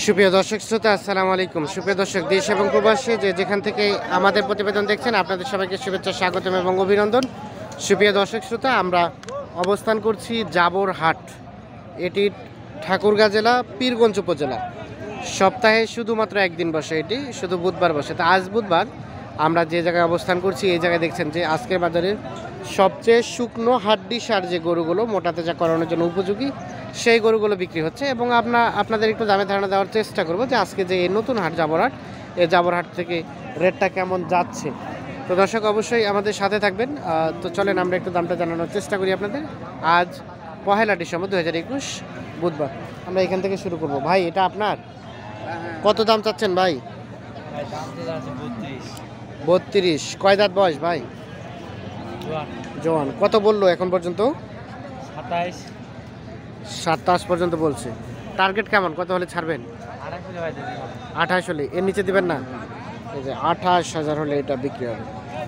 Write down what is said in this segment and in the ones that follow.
সুপ্রিয় দর্শক শ্রোতা আসসালামু আলাইকুম। সুপ্রিয় দর্শক, দেশ এবং প্রবাসী যে যেখান থেকে আমাদের প্রতিবেদন দেখছেন, আপনাদের সবাইকে শুভেচ্ছা, স্বাগতম এবং অভিনন্দন। সুপ্রিয় দর্শক শ্রোতা, আমরা অবস্থান করছি জাবর হাট। এটি ঠাকুরগাঁ জেলা, পীরগঞ্জ উপজেলা। সপ্তাহে শুধুমাত্র একদিন বসে, এটি শুধু বুধবার বসে। তো আজ বুধবার আমরা যে জায়গায় অবস্থান করছি, এই জায়গায় দেখছেন যে আজকের বাজারের সবচেয়ে শুকনো হাড্ডি সার যে গরুগুলো মোটা তাজা করানোর জন্য উপযোগী, সেই গরুগুলো বিক্রি হচ্ছে। এবং আপনাদের একটু দামে ধারণা দেওয়ার চেষ্টা করব যে আজকে যে এই নতুন হাট জাবরহাট, এই জাবরহাট থেকে রেটটা কেমন যাচ্ছে। তো দর্শক অবশ্যই আমাদের সাথে থাকবেন। তো চলেন আমরা একটু দামটা জানানোর চেষ্টা করি আপনাদের। আজ 1 ডিসেম্বর 2021 বুধবার। আমরা এখান থেকে শুরু করব। ভাই, এটা আপনার? কত দাম চাচ্ছেন ভাই? 32। কয় দাঁত বয়স ভাই? জোয়ান। কত বললো এখন পর্যন্ত? 27 পর্যন্ত বলছে। টার্গেট কেমন, কত হলে ছাড়বেন? 28 হলে, এর নিচে দিবেন না? এই যে 28,000 হলে এটা বিক্রি হবে।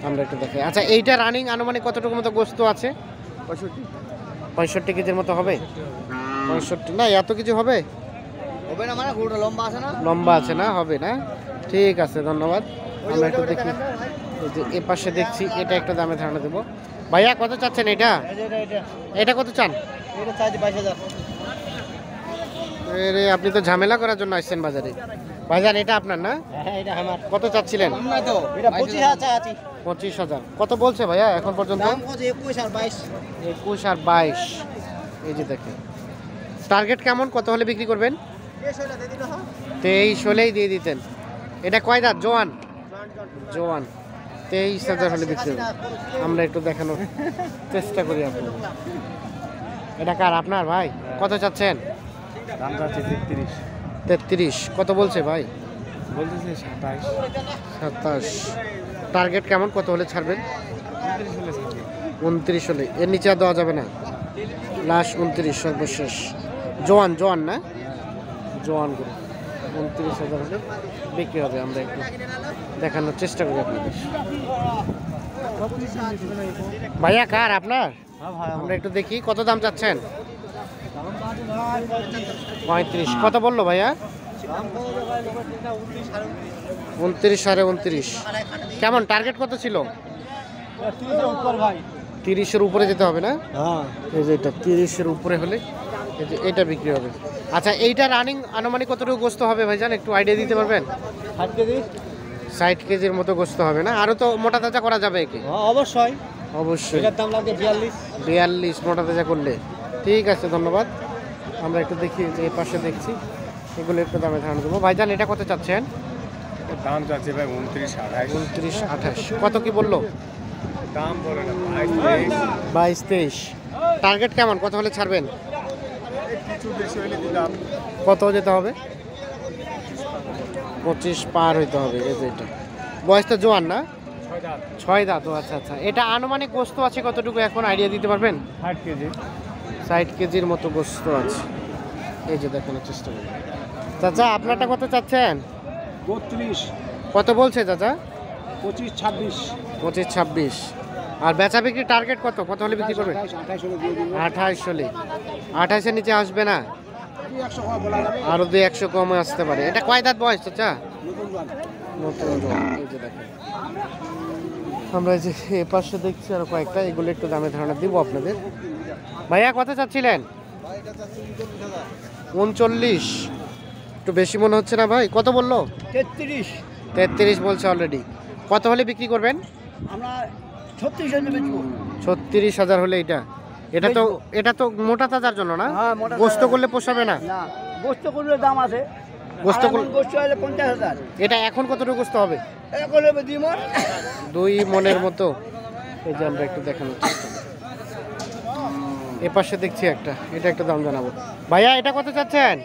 আমরা একটু দেখাই। আচ্ছা, এইটা রানিং আনুমানিক কতটুকু মতো গোস্ত আছে? 65 কেজির মতো হবে। 65 না, এত কিছু হবে? হবে না মানে গরুটা লম্বা আছে না? লম্বা আছে না, হবে না। ঠিক আছে, ধন্যবাদ। আমরা একটু দেখি। এই যে এ পাশে দেখছি, এটা একটা দামে ধারণা দেবো। ভাইয়া কত চাচ্ছেন এটা? এটা কত চান? এটা চাইছি 22,000। রে, আপনি তো ঝামেলা করার জন্য আসছেন বাজারে। ভাইজান, এটা আপনার না? হ্যাঁ, এটা আমার। কত চাচ্ছিলেন? না তো, এটা 25,000 চাইছি। 25,000 কত বলছে ভাইয়া এখন পর্যন্ত? দাম কত? 21 আর 22। 21 আর 22। এই যে দেখেন, টার্গেট কেমন, কত হলে বিক্রি করবেন? 23 দিয়ে দিল। হ্যাঁ, 23 হলেই দিয়ে দিতেন। এটা কয় দাঁত? জোয়ান। জোয়ান। 23,000 হলে বিক্রি হবে। আমরা একটু দেখানোর চেষ্টা করি আপনার। এটা কার, আপনার ভাই? কত চাচ্ছেন? দাম চাচ্ছি 33। 33 কত বলছে ভাই? বলতেছে 27। 27। টার্গেট কেমন, কত হলে ছাড়বেন? 29 হলে ছাড়বে। 29 হলে, এর নিচে আর দেওয়া যাবে না? লাস্ট 29 সর্বশেষ। জোয়ান, জোয়ান না? জোয়ান করে 29,000 হলে বিক্রি হবে। আমরা একটু দেখানোর চেষ্টা করি আপনাদের। ভাইয়া কার, আপনার? আমরা একটু দেখি কত দাম চাচ্ছেন। 35 কত বললো ভাইয়া? 29, 29.5। কেমন টার্গেট কত ছিল? 30-এর উপরে যেতে হবে না? এই যে এটা 30-এর উপরে হলে এই যে এটা বিক্রি হবে। আচ্ছা, এইটা রানিং আনুমানিক কতটুকু গোস্ত হবে ভাইজান, একটু আইডিয়া দিতে পারবেন? 60 কেজি। 60 কেজির মতো গোস্ত হবে না? আরও তো মোটা তাজা করা যাবে একে? অবশ্যই। অবশ্যই। এটার দাম লাগবে 42। 42 মোটা তাজা করলে। ঠিক আছে, ধন্যবাদ। আমরা একটু দেখি যে এই পাশে দেখছি, এগুলো একটু দামে ধারণা দেবো। ভাইজান, এটা কত চাচ্ছেন? দাম চাচ্ছি ভাই 29, 28। 29, 28 কত কি বললো? দাম বলে না 22, 22, 23। টার্গেট কেমন, কত হলে ছাড়বেন? কিছু বেশি হলে দিলাম। কত যেতে হবে? 25 পার হইতে হবে। এই যে এটা বয়স তো জোয়ান না? 6 দাঁত। আচ্ছা আচ্ছা, এটা আনুমানিক গোস্ত আছে কতটুকু এখন আইডিয়া দিতে পারবেন? 60 কেজি। 60 কেজির মতো গোস্ত আছে। এই যে দেখানোর চেষ্টা করুন। চাচা, আপনারটা কত চাচ্ছেন? 32, কত বলছে চাচা? 25, 26। 25, 26। আর বেচা বিক্রির টার্গেট কত, কত হলে বিক্রি করবেন? 28 হলে দিয়ে দিব। 28 হলে। 28-এর নিচে আসবে না? 100 কম বলা যাবে। আরও 200 কমে আসতে পারে। এটা কয় দাঁত বয়স চাচা? নতুন দাম। নতুন জোয়ান। এই যে দেখেন, আমরা যে এ পাশে দেখছি আরো কয়েকটা, এগুলো একটু দামে ধারণা দিব আপনাদের। ভাইয়া কত চাচ্ছিলেন? ভাই এটা চাচ্ছি 39,000। 39। একটু বেশি মনে হচ্ছে না ভাই? কত বললো? 33। 33 বলছে অলরেডি। কত হলে বিক্রি করবেন? আমরা 36 এর বেচবো। 36,000 হলে এটা তো মোটা তাজার জন্য না? হ্যাঁ, মোটা গোস্ত তাজা। করলে পোষাবে না? না, গোস্ত করলে দাম আছে। গোস্ত করলে গোস্ত হলে 50,000। এটা এখন কতটুকু গোস্ত হবে? এখন হবে 2 মণ। 2 মণের মতো। এই যে আমরা একটু দেখানোর চেষ্টা করি। এ পাশে দেখছি একটা, এটা একটা দাম জানাবো। ভাইয়া, এটা কত চাচ্ছেন?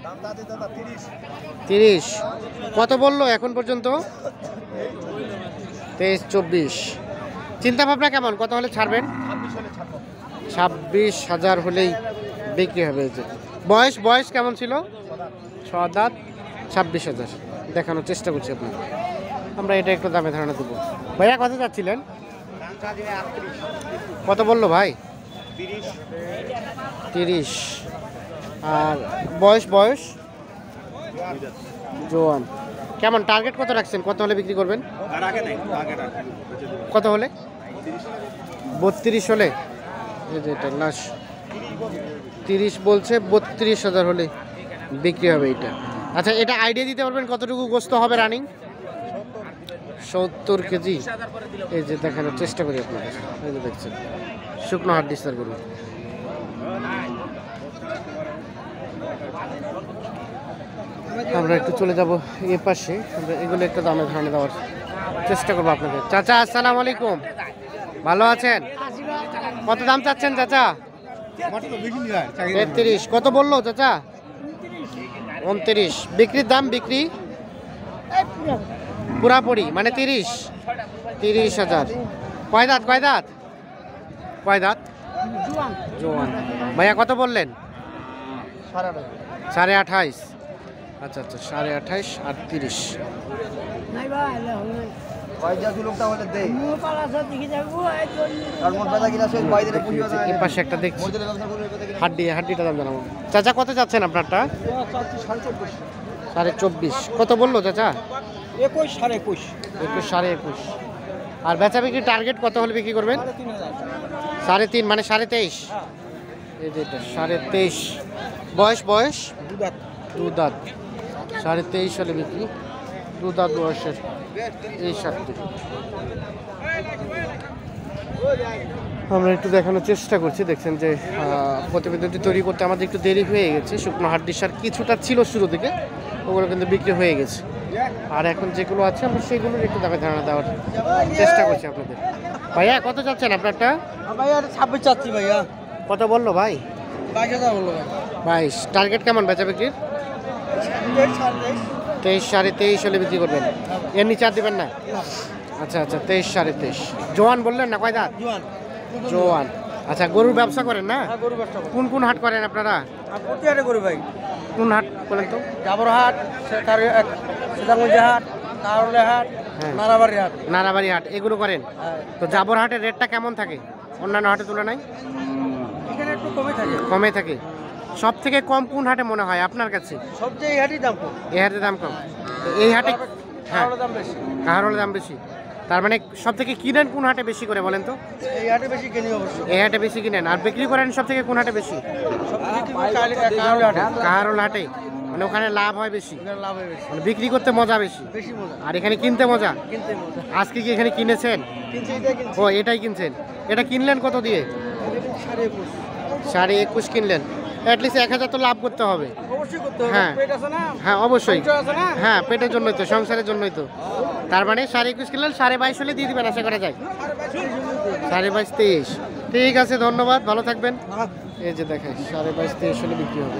দাম দাদি দাদা 30। 30 কত বললো এখন পর্যন্ত? 23, 24। চিন্তা ভাবনা কেমন, কত হলে ছাড়বেন? 26 হলে ছাড়বো। 26,000 হলেই বিক্রি হবে। এই যে বয়স কেমন ছিল? 6 দাঁত। 26,000 দেখানোর চেষ্টা করছি আপনার। আমরা এটা একটু দামে ধারণা দেবো। ভাইয়া কত চাচ্ছিলেন? দাম চাচ্ছি 38। কত বললো ভাই? 30। 30। আর বয়স জোয়ান। কেমন টার্গেট কত রাখছেন, কত হলে বিক্রি করবেন? আর আগে নাই আগে রাখ কত হলে? 32 হলে। এই যে এটা লাশ 30 বলছে, 32,000 হলে বিক্রি হবে এটা। আচ্ছা, এটা আইডিয়া দিতে পারবেন কতটুকু গোস্ত হবে রানিং? 70 কেজি। এই যে দেখানোর চেষ্টা করি আপনাদের। এই যে দেখছেন শুকনো হাড্ডি স্যার গরু। আমরা একটু চলে যাব এ পাশে, আমরা এগুলো একটু দামে ধারণা দেওয়ার চেষ্টা করবো আপনাদের। চাচা আসসালামু আলাইকুম, ভালো আছেন? কত দাম চাচ্ছেন চাচা? 33। কত বললো চাচা? 29। বিক্রির দাম? বিক্রি পুরাপুরি মানে 30,000। কয় দাঁত কয় দাঁত কয় দাঁত? জোয়ান। ভাইয়া কত বললেন? 28.5। আচ্ছা আচ্ছা, 28.5 আর 30। এই পাশে একটা দেখছি হাড্ডিটা দাম জানাবো। চাচা কত যাচ্ছেন আপনারটা? 24.5। কত বললো চাচা? 21 সাড়ে 21 21 আর বেচা বিক্রি টার্গেট কত হলে বিক্রি করবেন? 3.5 মানে 23.5। এই যে এটা 23.5। বয়স দু দাঁত 23.5 হলে বিক্রি। দু দাঁত বয়সের এই সারটি আমরা একটু দেখানোর চেষ্টা করছি। দেখছেন যে প্রতিবেদনটি তৈরি করতে আমাদের একটু দেরি হয়ে গেছে। শুকনো হাড্ডি সার কিছুটা ছিল শুরু দিকে, ওগুলো কিন্তু বিক্রি হয়ে গেছে। আর এখন যেগুলো আছে আমরা সেগুলোর একটু দামে ধারণা দেওয়ার চেষ্টা করছি আপনাদের। ভাইয়া কত যাচ্ছেন আপনারটা? ভাইয়া 26 চাচ্ছি ভাইয়া। কত বললো ভাই? 22,000 বললো ভাই। 22। টার্গেট কেমন বেচা বিক্রির? 23 23.5 হলে বিক্রি করবেন। এর নিচে আর দিবেন না? আচ্ছা আচ্ছা, 23 23.5। জোয়ান বললেন না? কয় দাঁত? জোয়ান। আচ্ছা, গরুর ব্যবসা করেন না? গরু ব্যবসা করি। কোন কোন হাট করেন আপনারা? প্রতি হাটে করি ভাই। কোন হাট বলেন তো? জাবরহাট, সেতারগঞ্জ হাট, কারলে হাট, হ্যাঁ। নারাবাড়ি হাট। নারাবাড়ি হাট এগুলো করেন? তো জাবর হাটের রেটটা কেমন থাকে অন্যান্য হাটের তুলনায়? এখানে একটু কমে থাকে। কমে থাকে। সব থেকে কম কোন হাটে মনে হয় আপনার কাছে? সবচেয়ে এই হাটই দাম কম। এই হাটে দাম কম। তো এই হাটে হ্যাঁ, কারোর দাম বেশি। কাহারোর দাম বেশি। তার মানে সব থেকে কিনেন কোন হাটে বেশি করে বলেন তো? এই হাটে বেশি কিনি অবশ্য। এই হাটে বেশি কিনেন। আর বিক্রি করেন সব থেকে কোন হাটে বেশি? কারোর হাটে। কাহারোল হাটে। মানে ওখানে লাভ হয় বেশি, এখানে লাভ হয় বেশি। মানে বিক্রি করতে মজা বেশি, বেশি মজা। আর এখানে কিনতে মজা। কিনতে মজা। আজকে কি এখানে কিনেছেন? কিনছি এটাই কিনছি। ও এটাই কিনছেন। এটা কিনলেন কত দিয়ে? 21.5। 21.5 কিনলেন। অ্যাটলিস্ট 1,000 তো লাভ করতে হবে। অবশ্যই করতে হবে। হ্যাঁ। পেট আছে না? হ্যাঁ অবশ্যই। সংসার আছে না? হ্যাঁ, পেটের জন্যই তো, সংসারের জন্যই তো। তার মানে 21.5 কিনলেন, 22.5 হলে দিয়ে দিবেন আশা করা যায়। 22.5 23। ঠিক আছে, ধন্যবাদ, ভালো থাকবেন। এই যে দেখাই 22.5 23 হলে বিক্রি হবে।